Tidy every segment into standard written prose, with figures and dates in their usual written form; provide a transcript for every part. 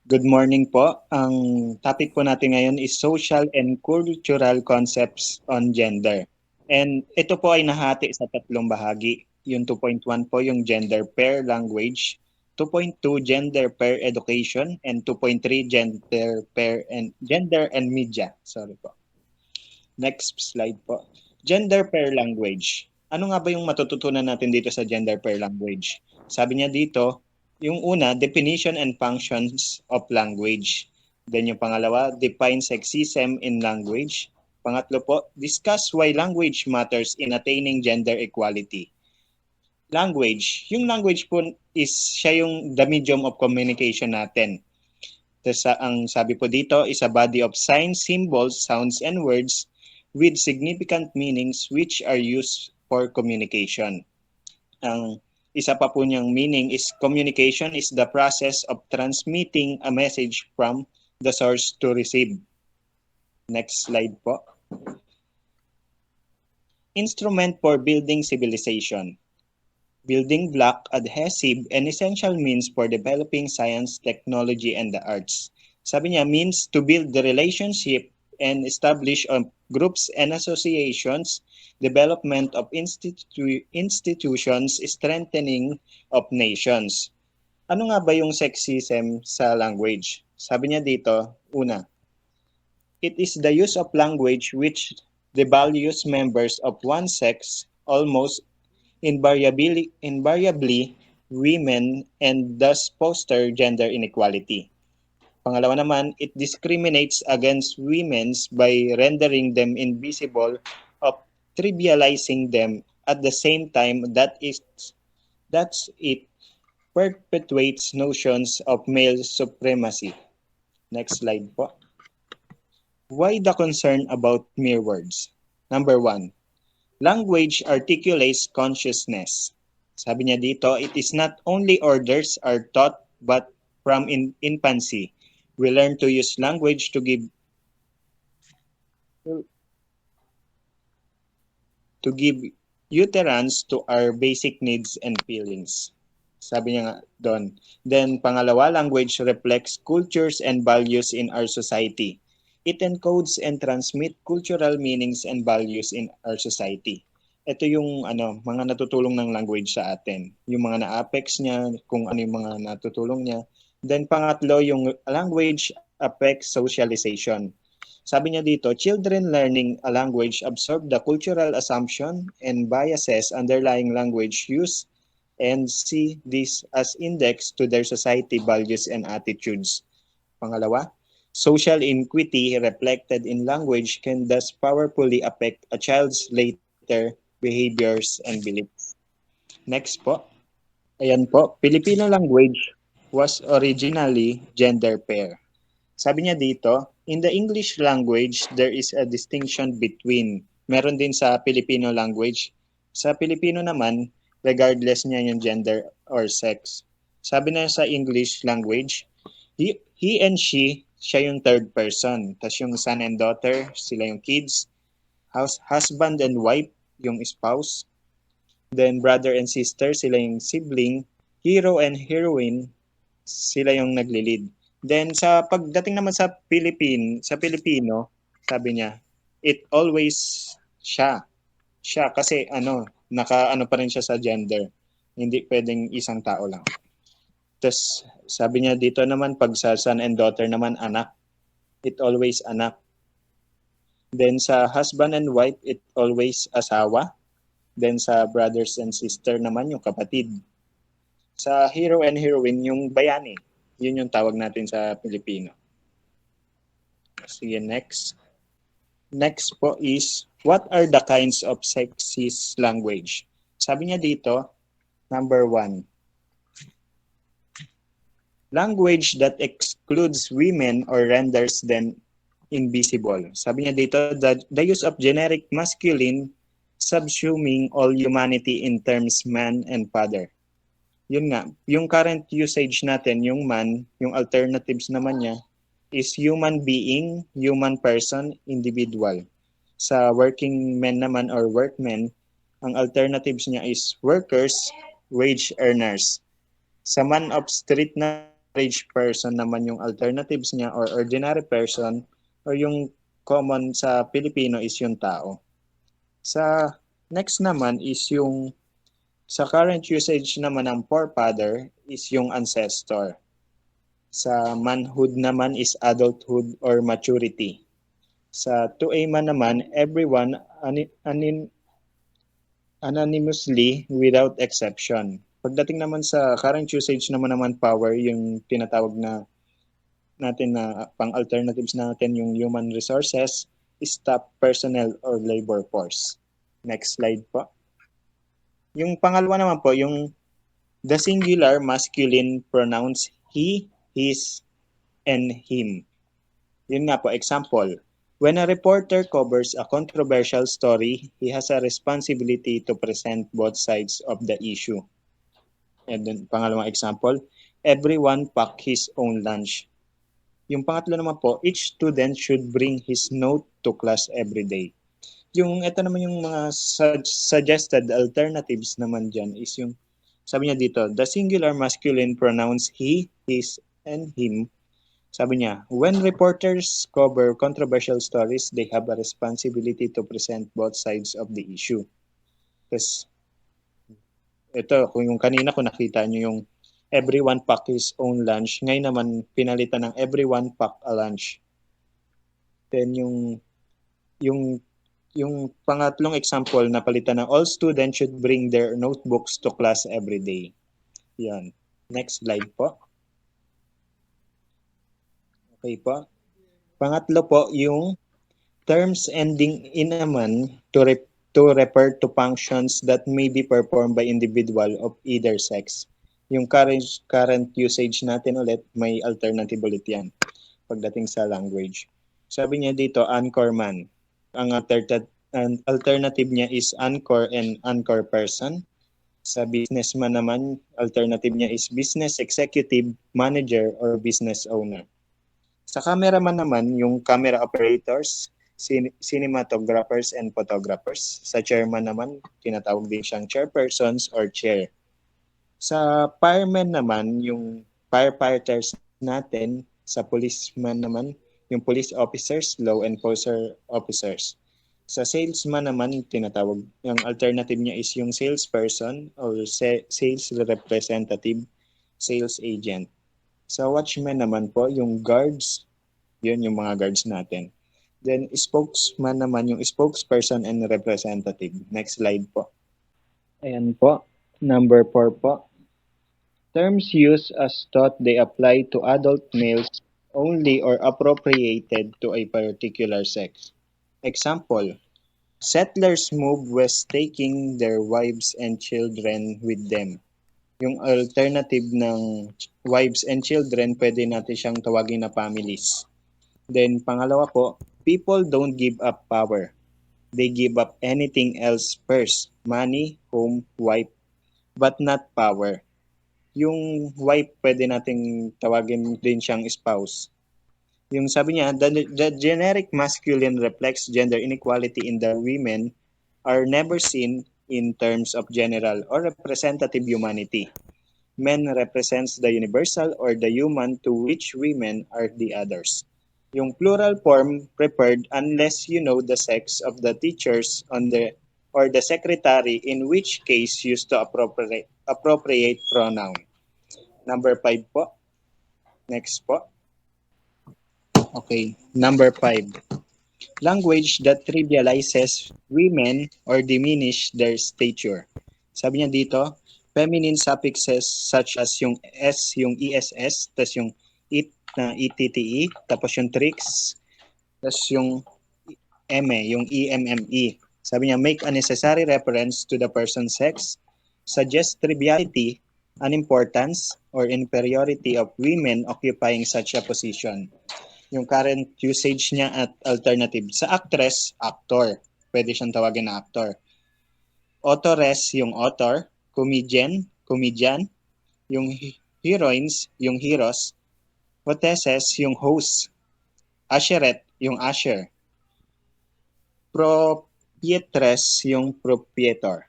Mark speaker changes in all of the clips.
Speaker 1: Good morning po. Ang topic po natin ngayon is social and cultural concepts on gender. And ito po ay nahati sa tatlong bahagi. Yung 2.1 po yung gender per language, 2.2 gender per education, and 2.3 gender and media. Sorry po. Next slide po. Gender per language. Ano nga ba yung matututunan natin dito sa gender per language? Sabi niya dito, yung una, definition and functions of language. Then yung pangalawa, define sexism in language. Pangatlo po, discuss why language matters in attaining gender equality. Language. Yung language po is siya yung the medium of communication natin. Tas ang sabi po dito is a body of signs, symbols, sounds, and words with significant meanings which are used for communication. Ang isa pa po niyang meaning is communication is the process of transmitting a message from the source to receive. Next slide po. Instrument for building civilization. Building block, adhesive, and essential means for developing science, technology, and the arts. Sabi niya, means to build the relationship and establish groups and associations, development of institutions, strengthening of nations. Ano nga ba yung sexism sa language? Sabi niya dito, una, it is the use of language which devalues members of one sex almost invariably women and thus foster gender inequality. Pangalawa naman, it discriminates against women by rendering them invisible of trivializing them at the same time that's it perpetuates notions of male supremacy. Next slide po. Why the concern about mere words? Number one, language articulates consciousness. Sabi niya dito, it is not only orders are taught but from infancy. We learn to use language to give utterance to our basic needs and feelings. Sabi niya nga doon. Then pangalawa, language reflects cultures and values in our society. It encodes and transmit cultural meanings and values in our society. Ito yung mga natutulong ng language sa atin. Yung mga na-affects niya, kung ano yung mga natutulong niya. Then pangatlo, yung language affects socialization. Sabi niya dito, children learning a language absorb the cultural assumption and biases underlying language use and see this as index to their society values and attitudes. Pangalawa, social inequity reflected in language can thus powerfully affect a child's later behaviors and beliefs. Next po. Ayan po, Filipino language was originally gender pair. Sabi niya dito, in the English language, there is a distinction between, meron din sa Filipino language. Sa Filipino naman, regardless niya yung gender or sex. Sabi na sa English language, he and she, siya yung third person. Tapos yung son and daughter, sila yung kids. Husband and wife, yung spouse. Then brother and sister, sila yung sibling. Hero and heroine, sila yung nagli-lead. Then sa pagdating naman sa Pilipino, sabi niya, it always siya. Siya kasi naka pa rin siya sa gender. Hindi pwedeng isang tao lang. Tapos sabi niya dito naman pag sa son and daughter naman anak. It always anak. Then sa husband and wife, it always asawa. Then sa brothers and sister naman yung kapatid. Sa hero and heroine yung bayani. Yun yung tawag natin sa Pilipino. Sige, next. Next po is, what are the kinds of sexist language? Sabi niya dito, number 1, language that excludes women or renders them invisible. Sabi niya dito, the use of generic masculine subsuming all humanity in terms man and father. Yun nga, yung current usage natin, yung man, yung alternatives naman niya, is human being, human person, individual. Sa working men naman or workmen, ang alternatives niya is workers, wage earners. Sa man of street naman, average person naman yung alternatives niya or ordinary person or yung common sa Pilipino is yung tao. Sa next naman is yung sa current usage naman ng forefather is yung ancestor. Sa manhood naman is adulthood or maturity. Sa 2A man naman, everyone anonymously without exception. Pagdating naman sa current usage naman power, yung tinatawag na natin na pang-alternatives natin yung human resources, staff, personnel, or labor force. Next slide po. Yung pangalawa naman po, yung the singular masculine pronouns he, his, and him. Yun nga po, example. When a reporter covers a controversial story, he has a responsibility to present both sides of the issue. And then, pangalawang example, everyone pack his own lunch. Yung pangatlo naman po, each student should bring his note to class every day. Yung ito naman yung mga suggested alternatives naman dyan is yung, sabi niya dito, the singular masculine pronouns he, his, and him. Sabi niya, when reporters cover controversial stories, they have a responsibility to present both sides of the issue. Tapos, ito, kung yung kanina ko nakita niyo yung everyone pack his own lunch, ngayon naman pinalitan ng everyone pack a lunch. Then yung pangatlong example na palitan ng all students should bring their notebooks to class every day. Yan. Next slide po. Okay po. Pangatlo po, yung terms ending in a man to refer to functions that may be performed by individual of either sex. Yung current usage natin ulit, may alternative ulit yan pagdating sa language. Sabi niya dito, anchor man. Ang alternative niya is anchor and anchor person. Sa businessman naman, alternative niya is business executive, manager, or business owner. Sa cameraman naman, yung camera operators, cinematographers, and photographers. Sa chairman naman, tinatawag din siyang chairpersons or chair. Sa fireman naman, yung firefighters natin. Sa policeman naman, yung police officers, law enforcer officers. Sa salesman naman, tinatawag, yung alternative niya is yung salesperson or sales representative, sales agent. Sa watchman naman po, yung guards, yun yung mga guards natin. Then spokesman naman, yung spokesperson and representative. Next slide po. Ayan po, number 4 po. Terms used as thought they apply to adult males only or appropriated to a particular sex. Example, settlers moved west taking their wives and children with them. Yung alternative ng wives and children, pwede natin siyang tawagin na families. Then, pangalawa po, people don't give up power. They give up anything else first. Money, home, wife, but not power. Yung wife, pwede nating tawagin din siyang spouse. Yung sabi niya, the generic masculine reflects gender inequality in the women are never seen in terms of general or representative humanity. Men represents the universal or the human to which women are the others. Yung plural form prepared unless you know the sex of the teachers on the or the secretary, in which case used to appropriate pronoun. Number 5 po. Next po. Okay, number 5. Language that trivializes women or diminish their stature. Sabi niya dito, feminine suffixes such as yung S, yung ESS, tapos yung it na ETTE, tapos yung tricks, tapos yung ME, yung EMME. Sabi niya, make a necessary reference to the person's sex, suggest triviality, unimportance, or inferiority of women occupying such a position. Yung current usage niya at alternative. Sa actress, actor. Pwede siyang tawagin na actor. Authoress, yung author. Comedian, comedian. Yung heroines, yung heroes. Hostesses, yung host. Usherette, yung usher. Proprietress, yung proprietor.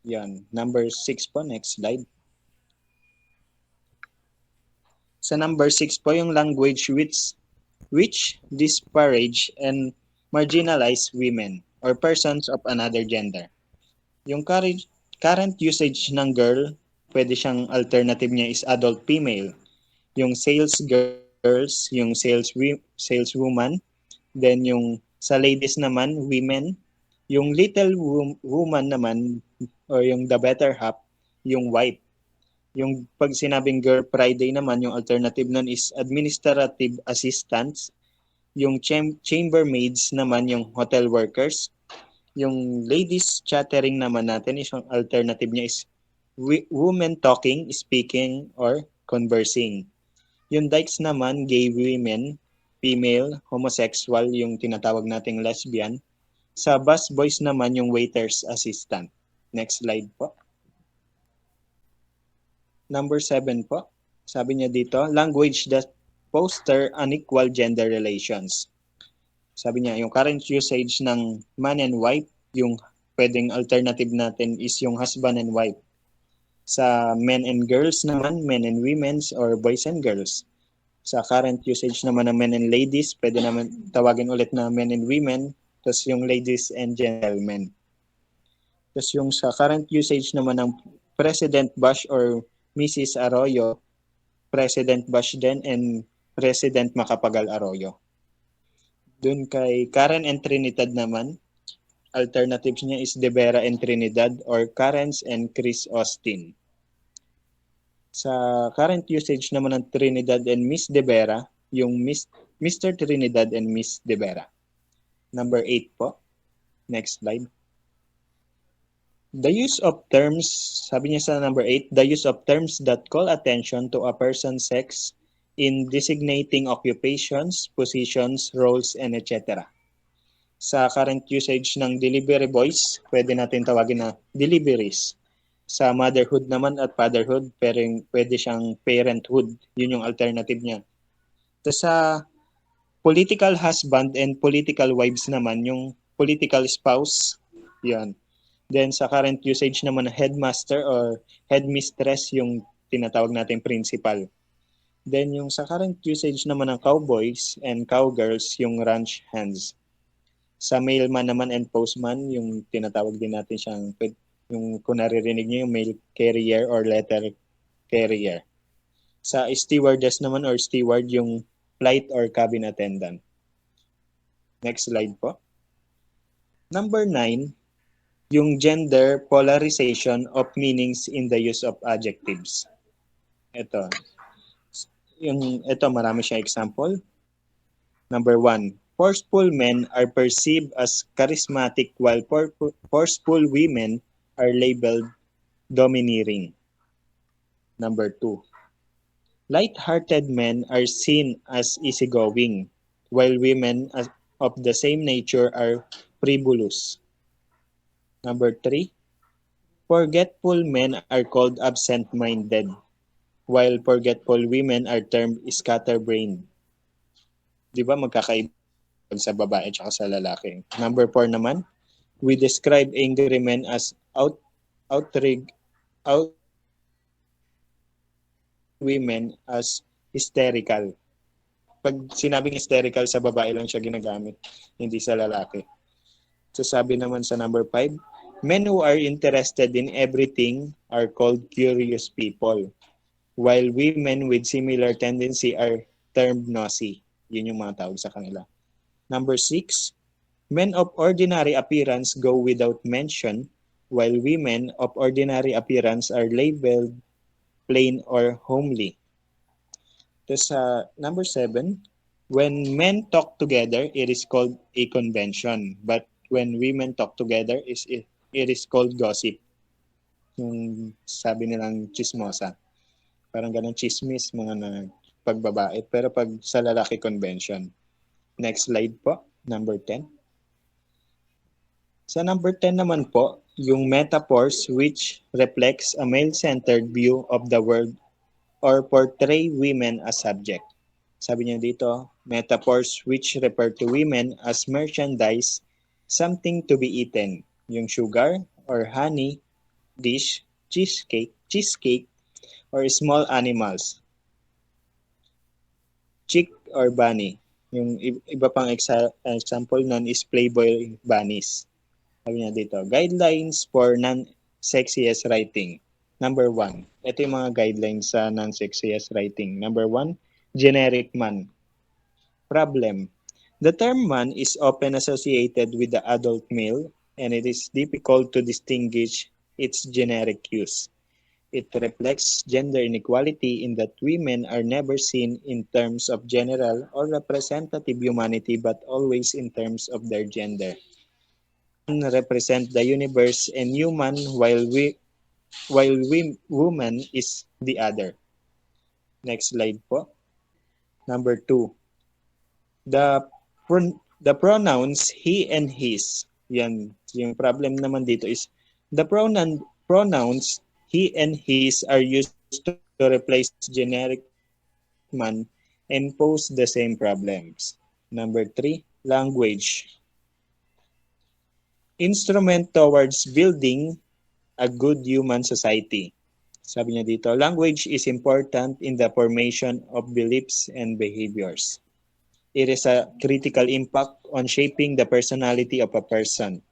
Speaker 1: Yan. Number 6 po. Next slide. Sa number 6 po yung language which disparage and marginalize women or persons of another gender. Yung current usage ng girl, pwede siyang alternative niya is adult female. Yung sales girls, yung saleswoman, then yung sa ladies naman, women, yung little woman naman or yung the better half, yung wife. Yung pag sinabing Girl Friday naman, yung alternative nun is administrative assistants. Yung chambermaids naman, yung hotel workers. Yung ladies chattering naman natin, is yung alternative niya is women talking, speaking, or conversing. Yung dykes naman, gay women, female, homosexual, yung tinatawag nating lesbian. Sa busboys naman, yung waiter's assistant. Next slide po. Number 7 po. Sabi niya dito, language that foster unequal gender relations. Sabi niya, yung current usage ng man and wife, yung pwedeng alternative natin is yung husband and wife. Sa men and girls naman, men and women's or boys and girls. Sa current usage naman ng men and ladies, pwede naman tawagin ulit na men and women, tapos yung ladies and gentlemen. Tapos yung sa current usage naman ng President Bush or Mrs. Arroyo, President Bush din and President Macapagal Arroyo. Dun kay Karen and Trinidad naman, alternatives niya is De Vera and Trinidad or Karens and Chris Austin. Sa current usage naman ng Trinidad and Miss De Vera, yung Mr. Trinidad and Miss De Vera. Number 8 po. Next slide. The use of terms, sabi niya sa number 8, the use of terms that call attention to a person's sex in designating occupations, positions, roles, and etc. Sa current usage ng delivery boys, pwede natin tawagin na deliveries. Sa motherhood naman at fatherhood, pero pwede siyang parenthood. Yun yung alternative niya. Tapos sa political husband and political wives naman, yung political spouse, yun. Then sa current usage naman, headmaster or headmistress, yung tinatawag natin principal. Then yung sa current usage naman ng cowboys and cowgirls, yung ranch hands. Sa mailman naman and postman, yung tinatawag din natin siyang, yung kung naririnig niyo, yung mail carrier or letter carrier. Sa stewardess naman or steward, yung flight or cabin attendant. Next slide po. Number 9, yung gender polarization of meanings in the use of adjectives. Ito. Ito, marami siyang example. Number 1, forceful men are perceived as charismatic while forceful women are labeled domineering. Number 2, light-hearted men are seen as easygoing while women of the same nature are frivolous. Number 3, forgetful men are called absent-minded while forgetful women are termed scatterbrained. Di ba magkakaiba sa babae at sa lalaki? Number 4 naman, we describe angry men as outraged women as hysterical. Pag sinabing hysterical, sa babae lang siya ginagamit, hindi sa lalaki. So sabi naman sa number 5, men who are interested in everything are called curious people, while women with similar tendency are termed nosy. Yun yung mga tawag sa kanila. Number 6, men of ordinary appearance go without mention, while women of ordinary appearance are labeled plain or homely. Tapos sa number 7, when men talk together, it is called a convention. But when women talk together, it is called gossip. Yung sabi nilang chismosa. Parang ganun chismis, mga pagbabae. Pero pag sa lalaki, convention. Next slide po, number 10. Sa number 10 naman po, yung metaphors which reflects a male-centered view of the world or portray women as subject. Sabi niya dito, metaphors which refer to women as merchandise, something to be eaten. Yung sugar or honey, dish, cheesecake, or small animals. chick or bunny. Yung iba pang example nun is playboy bunnies. Sabi niya dito, guidelines for non-sexiest writing. Number one, ito yung mga guidelines sa non-sexiest writing. Number one, generic man. Problem. The term man is often associated with the adult male, and it is difficult to distinguish its generic use. It reflects gender inequality in that women are never seen in terms of general or representative humanity but always in terms of their gender. Man represent the universe and human while woman is the other. Next slide po. Number two, the pronouns he and his. Yan, yung problem naman dito is the pronouns he and his are used to replace generic man and pose the same problems. Number three, language. Instrument towards building a good human society. Sabi niya dito, language is important in the formation of beliefs and behaviors. It is a critical impact on shaping the personality of a person.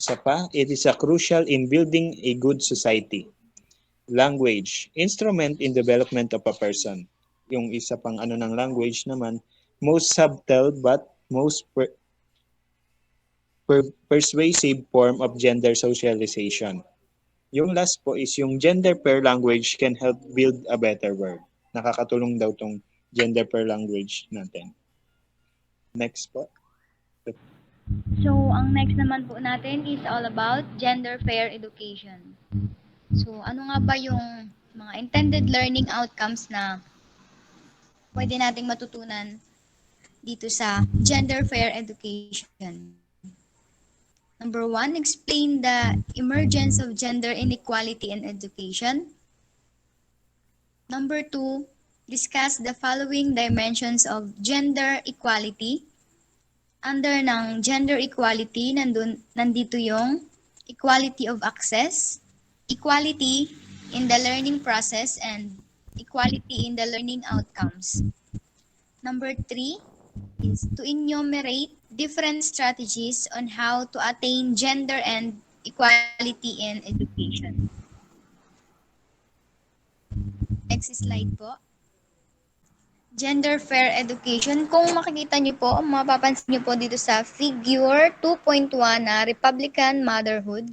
Speaker 1: Isa pa, it is a crucial in building a good society. Language, instrument in development of a person. Yung isa pang ano ng language naman, most subtle but most persuasive form of gender socialization. Yung last po is yung gender pair language can help build a better world. Nakakatulong daw tong gender pair language natin. Next po.
Speaker 2: So, ang next naman po natin is all about gender fair education. So, ano nga ba yung mga intended learning outcomes na pwede nating matutunan dito sa gender fair education? Number one, explain the emergence of gender inequality in education. Number two, discuss the following dimensions of gender equality. Under ng gender equality, nandito yung equality of access, equality in the learning process, and equality in the learning outcomes. Number three is to enumerate different strategies on how to attain gender and equality in education. Next slide po. Gender fair education. Kung makikita niyo po, mapapansin niyo po dito sa figure 2.1 na Republican motherhood.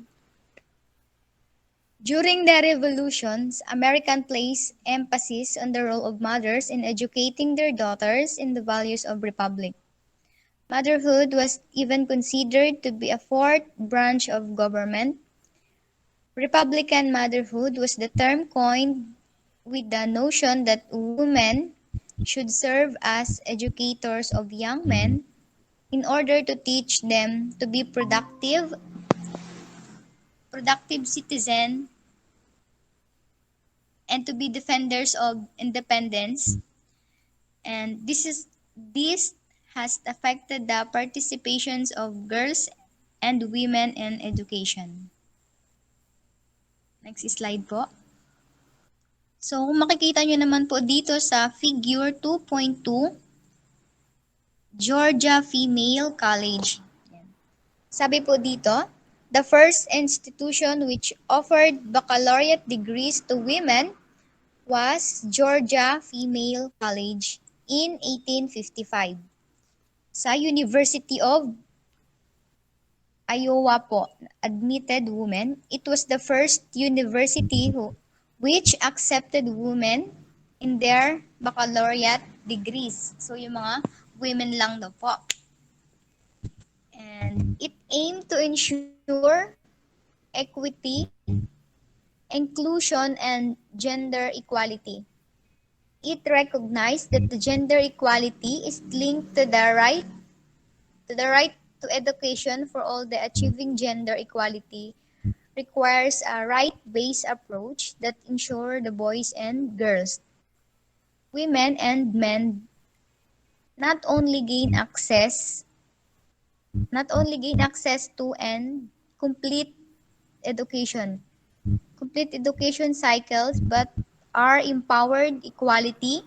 Speaker 2: During the revolutions, American placed emphasis on the role of mothers in educating their daughters in the values of republic. Motherhood was even considered to be a fourth branch of government. Republican motherhood was the term coined with the notion that women should serve as educators of young men in order to teach them to be productive citizens and to be defenders of independence. And this has affected the participations of girls and women in education. Next slide po. So, kung makikita nyo naman po dito sa figure 2.2, Georgia Female College. Sabi po dito, the first institution which offered baccalaureate degrees to women was Georgia Female College in 1855. Sa University of Iowa po, admitted women. It was the first university which accepted women in their baccalaureate degrees. So, yung mga women lang daw po. And it aimed to ensure equity, inclusion, and gender equality. It recognized that the gender equality is linked to the right to education for all. The achieving gender equality requires a right-based approach that ensures the boys and girls, women and men not only gain access to and education, complete education cycles, but are empowered equality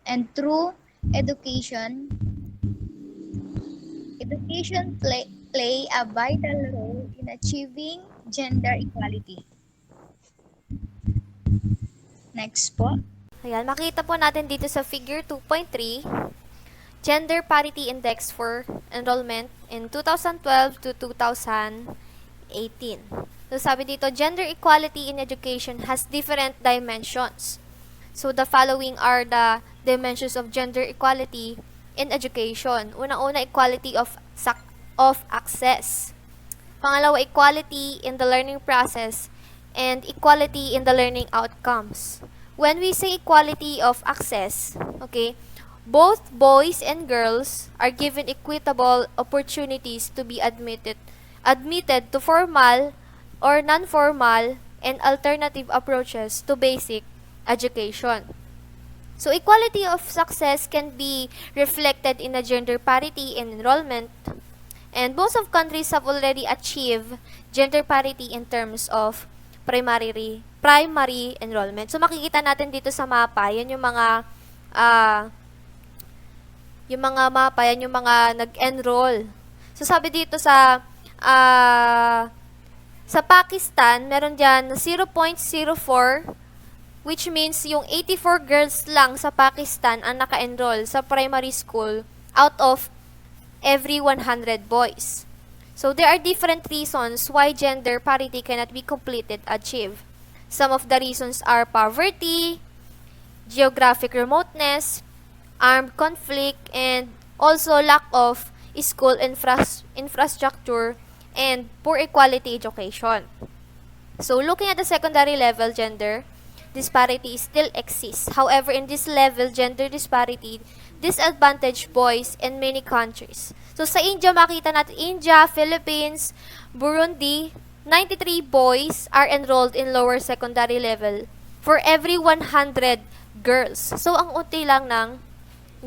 Speaker 2: and through Education. Education play a vital role in achieving gender equality. Next po.
Speaker 3: Ayan, makita po natin dito sa figure 2.3, Gender Parity Index for Enrollment in 2012 to 2018. So sabi dito, gender equality in education has different dimensions. So the following are the dimensions of gender equality in education. Una-una, equality of access. Pangalawa, equality in the learning process and equality in the learning outcomes. When we say equality of access, okay, both boys and girls are given equitable opportunities to be admitted to formal or non-formal and alternative approaches to basic education. So equality of success can be reflected in a gender parity in enrollment, and most of countries have already achieved gender parity in terms of primary enrollment. So makikita natin dito sa mapa, yan yung mga mapa, yan yung mga nag-enroll. So sabi dito sa Pakistan, meron diyan 0.04, which means yung 84 girls lang sa Pakistan ang naka-enroll sa primary school out of every 100 boys. So there are different reasons why gender parity cannot be completed achieved. Some of the reasons are poverty, geographic remoteness, armed conflict, and also lack of school infrastructure and poor equality education. So looking at the secondary level, gender disparity still exists. However, in this level, gender disparity disadvantage boys in many countries. So sa India, makita natin India, Philippines, Burundi, 93 boys are enrolled in lower secondary level for every 100 girls. So ang unti lang ng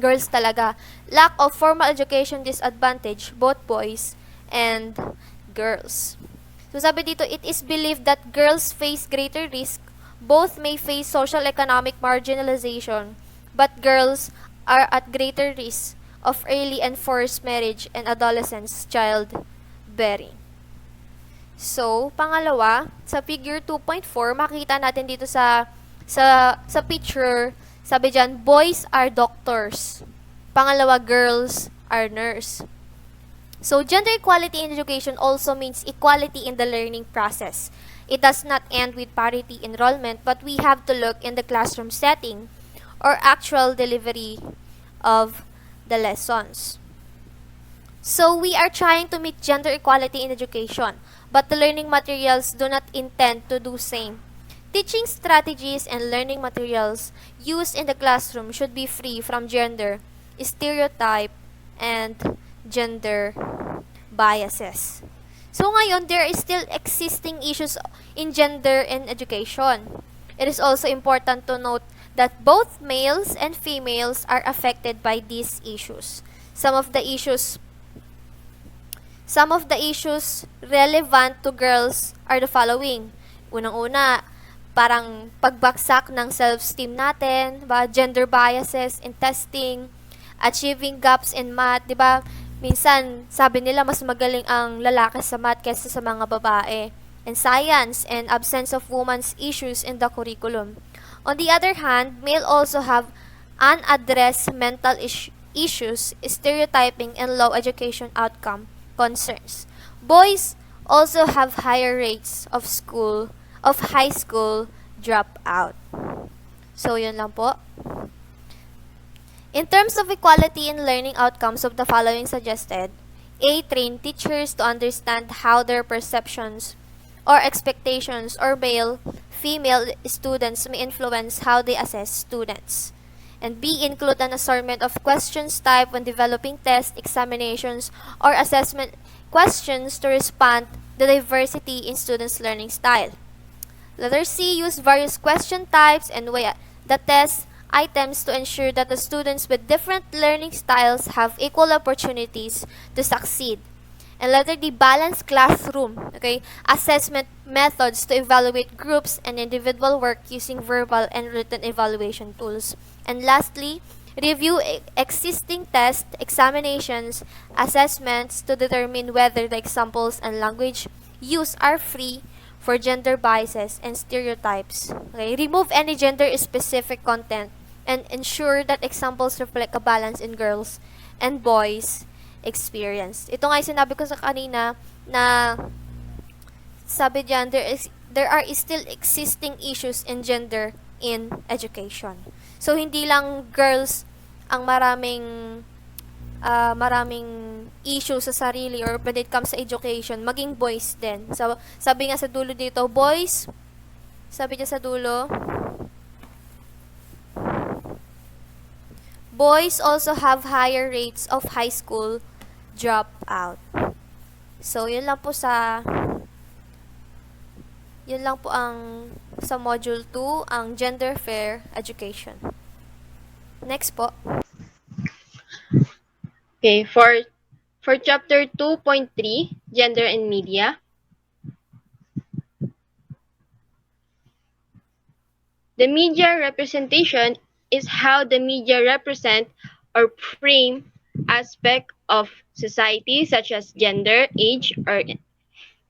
Speaker 3: girls talaga. Lack of formal education disadvantage both boys and girls. So sabi dito, it is believed that girls face greater risk. Both may face social economic marginalization, but girls are at greater risk of early and forced marriage and adolescence childbearing. So, pangalawa, sa figure 2.4, makita natin dito sa picture, sabi dyan, boys are doctors. Pangalawa, girls are nurse. So, gender equality in education also means equality in the learning process. It does not end with parity enrollment, but we have to look in the classroom setting or actual delivery of the lessons. So, we are trying to meet gender equality in education, but the learning materials do not intend to do same. Teaching strategies and learning materials used in the classroom should be free from gender, stereotype, and gender biases. So ngayon, there is still existing issues in gender in education. It is also important to note that both males and females are affected by these issues. Some of the issues relevant to girls are the following. Unang-una, parang pagbagsak ng self-esteem natin, ba? Gender biases in testing, achieving gaps in math, di ba? Minsan, sabi nila mas magaling ang lalaki sa math kaysa sa mga babae. And science and absence of women's issues in the curriculum. On the other hand, male also have unaddressed mental issues, stereotyping, and low education outcome concerns. Boys also have higher rates of high school dropout. So, yun lang po. In terms of equality in learning outcomes of the following suggested, A. Train teachers to understand how their perceptions or expectations or male-female students may influence how they assess students. And B. Include an assortment of questions type when developing test, examinations, or assessment questions to respond to diversity in students' learning style. Letter C. Use various question types and weigh the test items to ensure that the students with different learning styles have equal opportunities to succeed. And letter D, balance classroom, okay? Assessment methods to evaluate groups and individual work using verbal and written evaluation tools. And lastly, Review existing tests, examinations, assessments to determine whether the examples and language used are free for gender biases and stereotypes. Okay? Remove any gender-specific content and ensure that examples reflect a balance in girls and boys experience. Ito nga yung sinabi ko sa kanina na sabi diyan, there are still existing issues in gender in education. So, hindi lang girls ang maraming issue sa sarili or when it comes sa education, maging boys din. So, sabi nga sa dulo dito, boys, sabi niya sa dulo, boys also have higher rates of high school dropout. So, yun lang po ang sa module 2, ang gender fair education. Next po.
Speaker 4: Okay, for chapter 2.3, gender and media. The media representation is how the media represent or frame aspect of society such as gender, age, or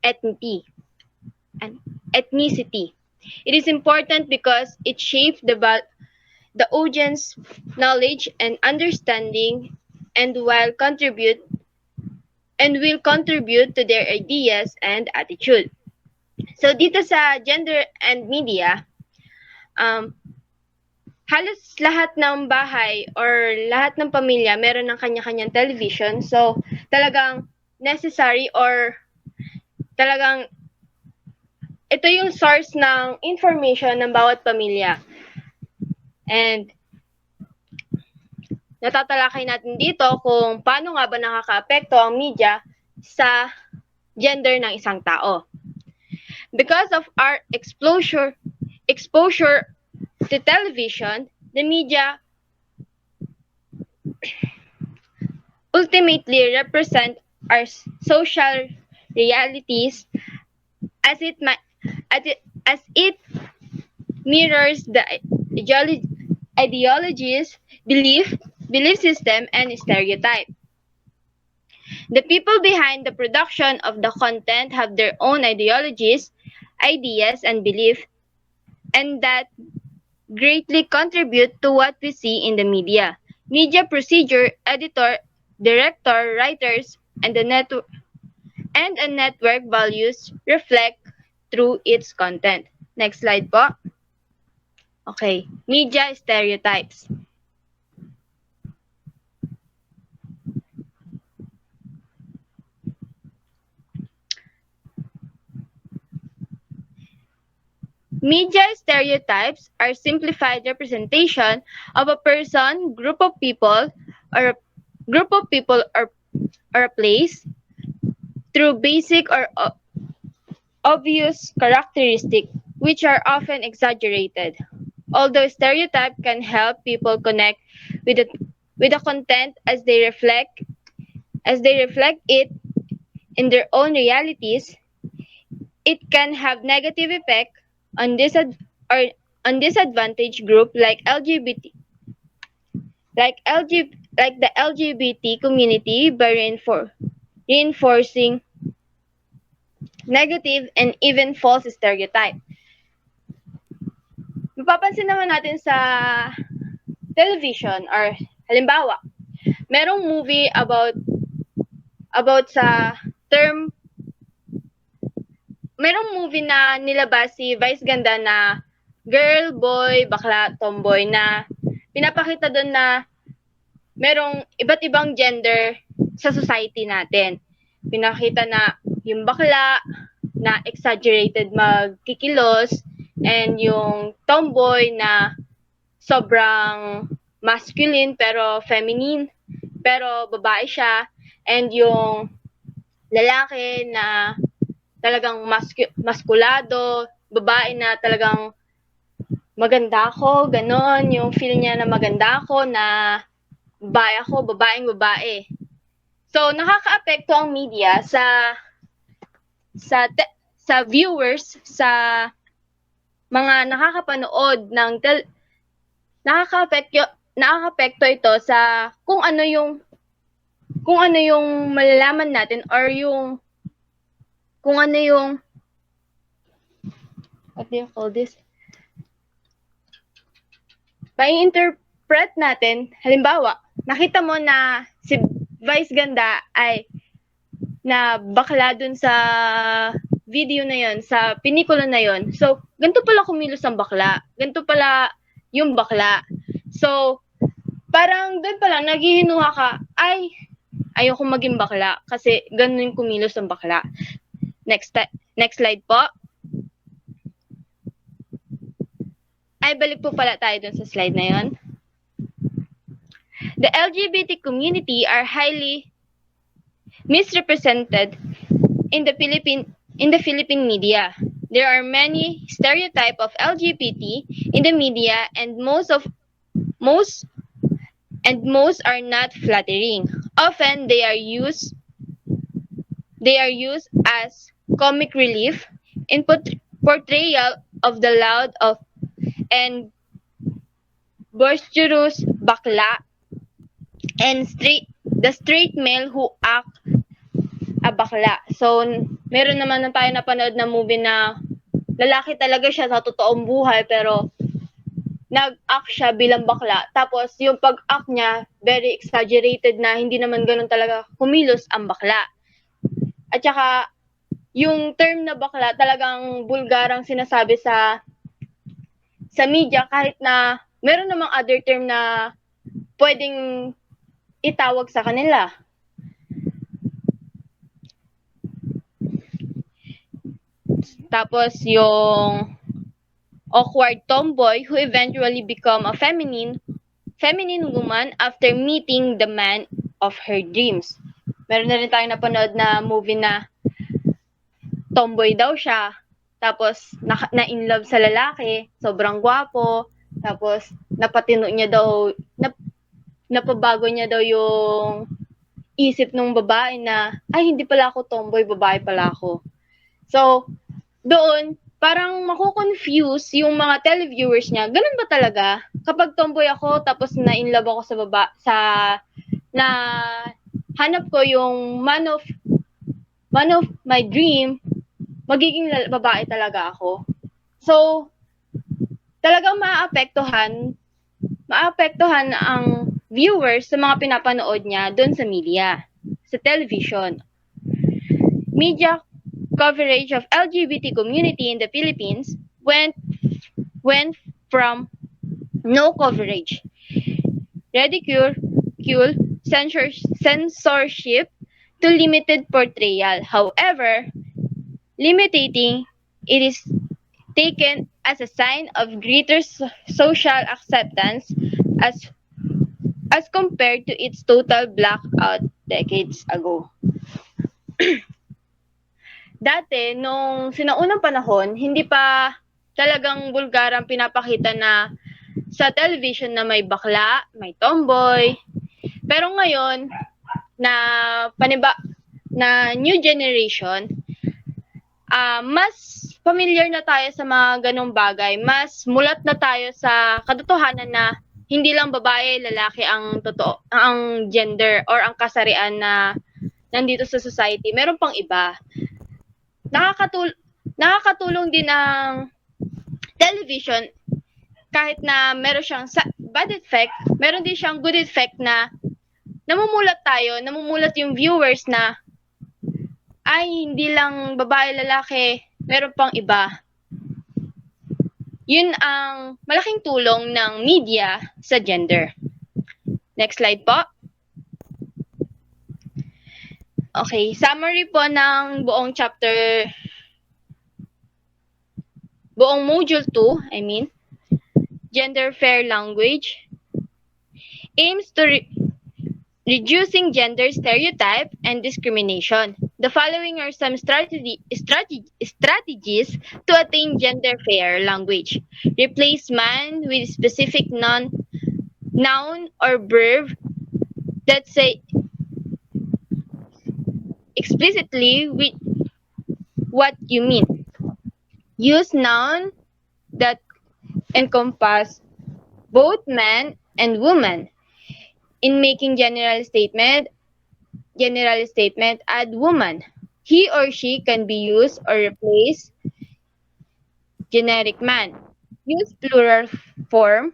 Speaker 4: ethnicity. It is important because it shapes the audience knowledge and understanding and will contribute to their ideas and attitude. So dito sa gender and media, halos lahat ng bahay or lahat ng pamilya meron ng kanya-kanyang television. So talagang necessary or talagang ito yung source ng information ng bawat pamilya. And natatalakay natin dito kung paano nga ba nakakaapekto ang media sa gender ng isang tao. Because of our exposure to television, the media ultimately represent our social realities as it mirrors the ideologies, belief system, and stereotype. The people behind the production of the content have their own ideologies, ideas, and beliefs, and that greatly contribute to what we see in the media. Media procedure, editor, director, writers, and a network values reflect through its content. Next slide po. Okay, media stereotypes. Media stereotypes are simplified representation of a person, group of people, or a place through basic or obvious characteristics which are often exaggerated. Although stereotype can help people connect with the content as they reflect it in their own realities, it can have negative effect on disadvantaged group like the LGBT community by reinforcing negative and even false stereotype. Mapapansin naman natin sa television or halimbawa, merong movie about sa term, merong movie na nilabas si Vice Ganda na girl, boy, bakla, tomboy na pinapakita doon na merong iba't ibang gender sa society natin. Pinakita na yung bakla na exaggerated magkikilos and yung tomboy na sobrang masculine pero feminine pero babae siya, and yung lalaki na talagang maskulado, babae na talagang maganda ako, ganon, yung feel niya na maganda ako, na babae ako, babae. So nakakaapekto ang media sa viewers, sa mga nakakapanood ng nakakaapekto ito sa kung ano yung malalaman natin or kung ano yung what do you call this? Mai-interpret natin, halimbawa, nakita mo na si Vice Ganda ay na bakla dun sa video na yon, sa pinikula na yon. So, ganito pala kumilos ang bakla. Ganito pala yung bakla. So, parang doon pa lang naghihinuha ka, ay, ayoko maging bakla kasi ganun yung kumilos ang bakla. Next slide po. Ay, balik po pala tayo dun sa slide na yon. The LGBT community are highly misrepresented in the Philippine media. There are many stereotypes of LGBT in the media and most are not flattering. Often they are used as comic relief in portrayal of the loud and boisterous bakla and the straight male who act a bakla. So, meron naman na tayo napanood na movie na lalaki talaga siya sa totoong buhay pero nag-act siya bilang bakla. Tapos, yung pag-act niya, very exaggerated na hindi naman ganun talaga kumilos ang bakla. At saka, yung term na bakla talagang bulgarang sinasabi sa media kahit na meron namang other term na pwedeng itawag sa kanila. Tapos yung awkward tomboy who eventually become a feminine woman after meeting the man of her dreams. Meron na rin tayong napanood na movie na tomboy daw siya, tapos na in love sa lalaki, sobrang gwapo, tapos napabago niya daw yung isip ng babae na, ay, hindi pala ako tomboy, babae pala ako. So, doon, parang mako-confuse yung mga televiewers niya. Ganun ba talaga? Kapag tomboy ako, tapos na-in love ako na hanap ko yung man of my dream, magiging babae talaga ako. So, talagang maapektuhan ang viewers sa mga pinapanood niya doon sa media, sa television. Media coverage of LGBT community in the Philippines went from no coverage, ridicule, censorship, to limited portrayal. However, limiting it is taken as a sign of greater social acceptance as compared to its total blackout decades ago. Dati, nung sinaunang panahon, hindi pa talagang bulgarang pinapakita na sa television na may bakla, may tomboy. Pero ngayon, na new generation, mas familiar na tayo sa mga ganong bagay. Mas mulat na tayo sa katotohanan na hindi lang babae, lalaki ang gender or ang kasarian na nandito sa society. Meron pang iba. Nakakatulong din ang television kahit na meron siyang bad effect, meron din siyang good effect na namumulat yung viewers na ay hindi lang babae lalaki, meron pang iba. Yun ang malaking tulong ng media sa gender. Next slide po. Okay, summary po ng buong module 2, gender fair language, aims to reducing gender stereotype and discrimination. The following are some strategies to attain gender fair language. Replace man with specific noun or verb that say explicitly with what you mean. Use noun that encompass both men and woman. In making general statement, add woman. He or she can be used or replace generic man. Use plural form.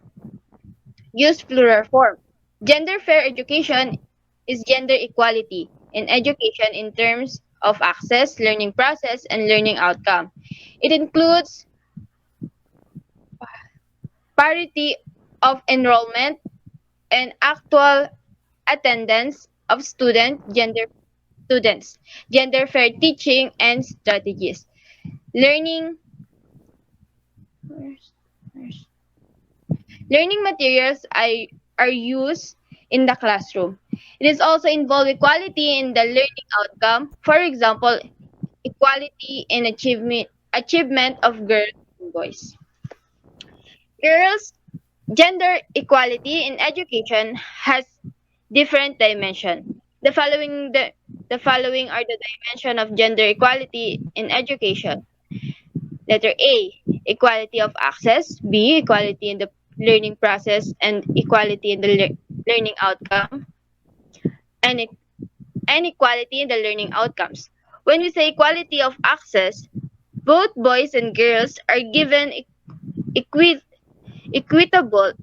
Speaker 4: Use plural form. Gender fair education is gender equality in education in terms of access, learning process, and learning outcome. It includes parity of enrollment and actual attendance of students, gender fair teaching and strategies. Learning learning materials are used in the classroom. It is also involved equality in the learning outcome. For example, equality in achievement of girls and boys. Girls gender equality in education has different dimension. The following are the dimension of gender equality in education. Letter A, equality of access. B, equality in the learning process and equality in the learning outcome. And, and equality in the learning outcomes. When we say equality of access, both boys and girls are given equitable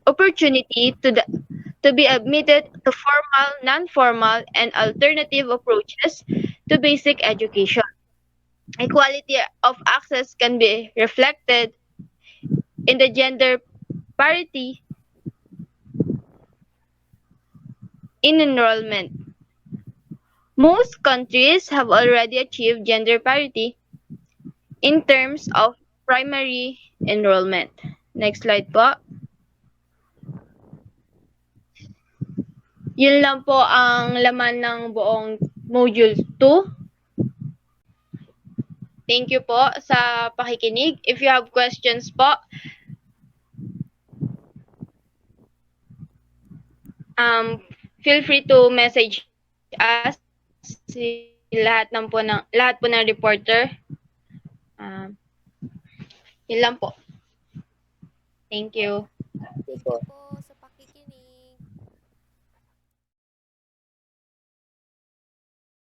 Speaker 4: opportunity to be admitted to formal, non-formal, and alternative approaches to basic education. Equality of access can be reflected in the gender parity in enrollment. Most countries have already achieved gender parity in terms of primary enrollment. Next slide po. Yun lang po ang laman ng buong Module 2. Thank you po sa pakikinig. If you have questions po, feel free to message us. Lahat po ng reporter. Um, yun lang po. Thank you.
Speaker 1: Ito
Speaker 3: Thank
Speaker 1: po.
Speaker 3: you po.